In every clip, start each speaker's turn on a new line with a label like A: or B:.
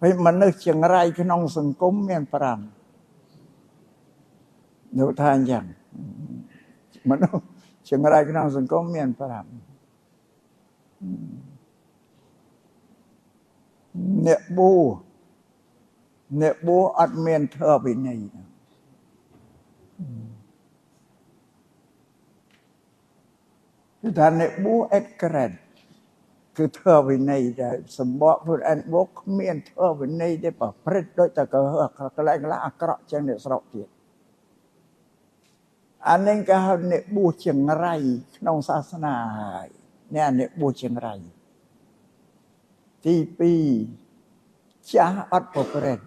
A: ពេលមនុស្សចង្រៃក្នុងសង្គមមាន5នោះថាអញ្ចឹងមនុស្សចង្រៃក្នុងសង្គមមាន5អ្នកបួសអត់មានធម៌វិន័យគឺថាអ្នកបួសអេតក្រែតគឺធម៌វិន័យដែលសម្បកខ្លួនឯងបួសគ្មានធម៌វិន័យទេប្រព្រឹត្តដូចតែកន្លែងអាក្រក់ចឹងអ្នកស្រុកទៀតអានេះគេហៅអ្នកបួសចង្រៃក្នុងសាសនាហើយអ្នកបួសចង្រៃទី2ចាស់អត់ប្រព្រឹត្ត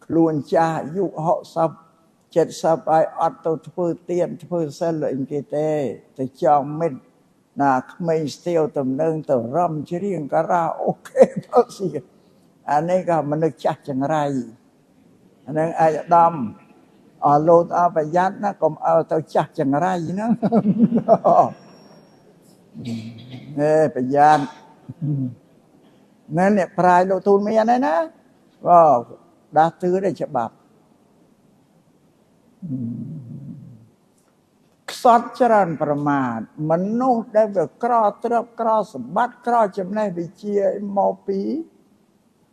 A: ខ្លួនចាស់អាយុ60 70ហើយអត់ទៅធ្វើទានធ្វើសិលអីគេទេទៅចង់មិត្តណាក្មេងស្ទាវតំណឹងទៅរំច្រៀងការ៉ាអូខេទៅស៊ីអានេះក៏មនុស្សចាស់ចង្រៃអានឹងអាយដាមអរលោតអប្រយ័ត្នណាកុំឲ្យទៅចាស់ចង្រៃហ្នឹងប្រយ័ត្នអ្នកប្រាជ្ញលោកទូលមានហើយណាដាស់តឿនឲ្យច្បាប់ខ្សត់ច្រើនប្រមាថមនុស្សដែលវាក្រទ្រព្យក្រសម្បត្តិក្រចំណេះវិជ្ជាមកពី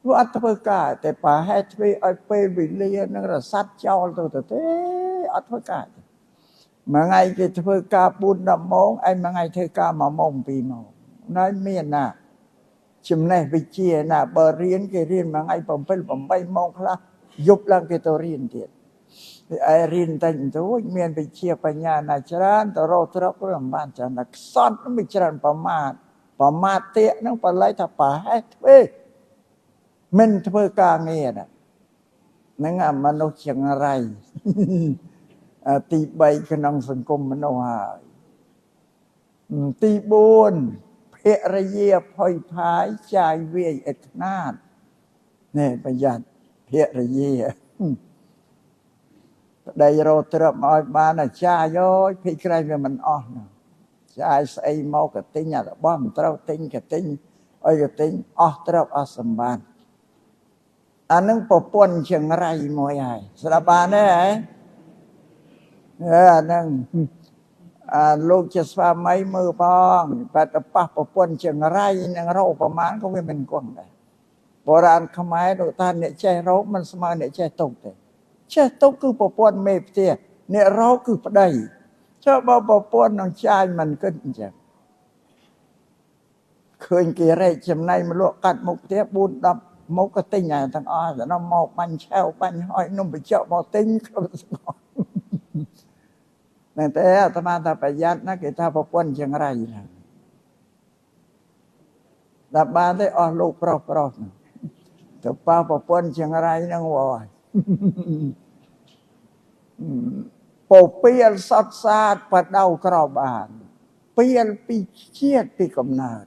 A: វាអត់ធ្វើការតែប្រហែលធ្វើឲ្យពេលវេលានឹងរសាត់ចោលទៅទេអត់ធ្វើការមួយថ្ងៃគេធ្វើការ 4-10 ម៉ោងឯងមួយថ្ងៃធ្វើការ1 ម៉ោង 2 ម៉ោងណែមានណាចំណេះវិជ្ជាណាបើរៀនគេរៀនមួយថ្ងៃ 7-8 ម៉ោងខ្លះយប់ឡើងគេទៅរៀនទៀតឯរៀនតែទៅមានវិជ្ជាបញ្ញាណាច្រើនទៅរកទ្រព្យឬមិនបានច្រើនតែខ្សត់មិនច្រើនប្រមាទតិហ្នឹងបល័យថាប្រហែលធ្វើមិនធ្វើការងារហ្នឹងអាមនុស្សចង្រៃទី3ក្នុងសង្គមមនុស្សហើយទី4ភរិយាផុយផាយចាយវាយឥតខ្នាតនេះប្រយ័ត្នភរិយាប្តីរកទ្រព្យមកឲ្យបានអាចារ្យយភ័យក្រែងវាមិនអស់ណាចាយស្អីមកក៏ទិញអារបស់មិនត្រូវទិញក៏ទិញអីក៏ទិញអស់ទ្រព្យអស់សម្បត្តិអានឹងប្រពន្ធចង្រៃមួយហើយស្ដាប់បានទេហ៎អានឹងលោកជាស្វាមីមើលផងបែបប៉ះប្រពន្ធចង្រៃនឹងរកប្រមាណក៏វាមិនគង់ដែរបុរាណខ្មែរលោកថាអ្នកចេះរកមិនស្មើអ្នកចេះទុកទេចេះទុកគឺប្រពន្ធមេផ្ទះអ្នករកគឺប្តីចុះបើប្រពន្ធនឹងចាយមិនគិតអញ្ចឹងឃើញគេរែកចំណៃមកលក់កាត់មុខផ្ទះ 4-10 មុខក៏ទិញទាំងអស់ដល់មកបាញ់ឆៅបាញ់ហើយនំបញ្ចុកមកទិញគ្រប់ស្ងោតែអាត្មាថាប្រយ័ត្នណាគេថាប្រពន្ធចង្រៃណាដល់បានទេអស់លោកប្រុសទៅប៉ះប្រពន្ធចង្រៃហ្នឹងអស់ពោពីលសតសាទបដៅក្របានពីលពីជាតិពីកំណើត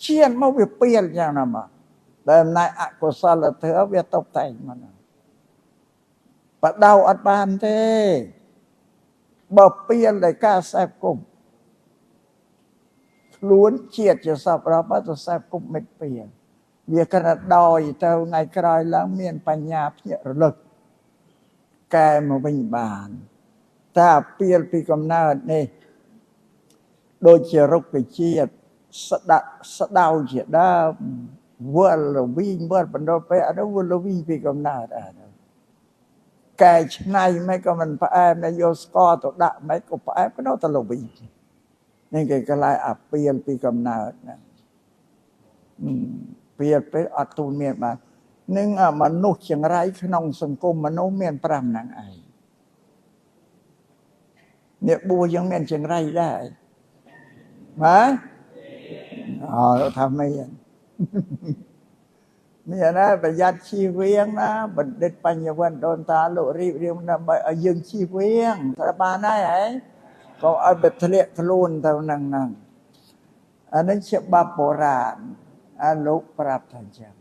A: ជាតិមកវាពីលយ៉ាងណាមកតែអំណាចអកុសលធម៌វាតុបតែងមកបដៅអត់បានទេបើពីលដោយការសេពគុំខ្លួនជាតិជាសពរបស់ទៅសេពគុំមិនពីលវាគណដោយទៅថ្ងៃក្រោយឡើងមានបញ្ញាភ្ញាក់រលឹកកែមកវិញបានតែពីលពីកំណើតនេះដូចជារុក្ខជាតិស្ដៅជាដើមវល់វិញវល់បណ្ដោះពេលអត់វល់វិញពីកំណើតកែច្នៃមិនក៏មិនផ្អែមតែយកស្ករទៅដាក់មិនក៏ផ្អែមក៏នៅតែលវិញនេះគេកន្លែងអាពីលពីកំណើតណាពីលពេលអត់ទូលមានបាននឹងមនុស្សចង្រៃក្នុងសង្គមមនុស្សមាន5ហ្នឹងឯងអ្នកបួសยังមានចង្រៃដែរបាទថាមិនមានណាប្រយ័ត្នជៀសវាងណាបណ្ឌិតបញ្ញវន្តដូនតាលោករៀបរៀងដើម្បីឲ្យយើងជៀសវាងត្រូវបានហើយហ៎កុំឲ្យទៅធ្លាក់ខ្លួនទៅនឹងអានេះជាបាបបុរាណលោកប្រាប់ថាអញ្ចឹង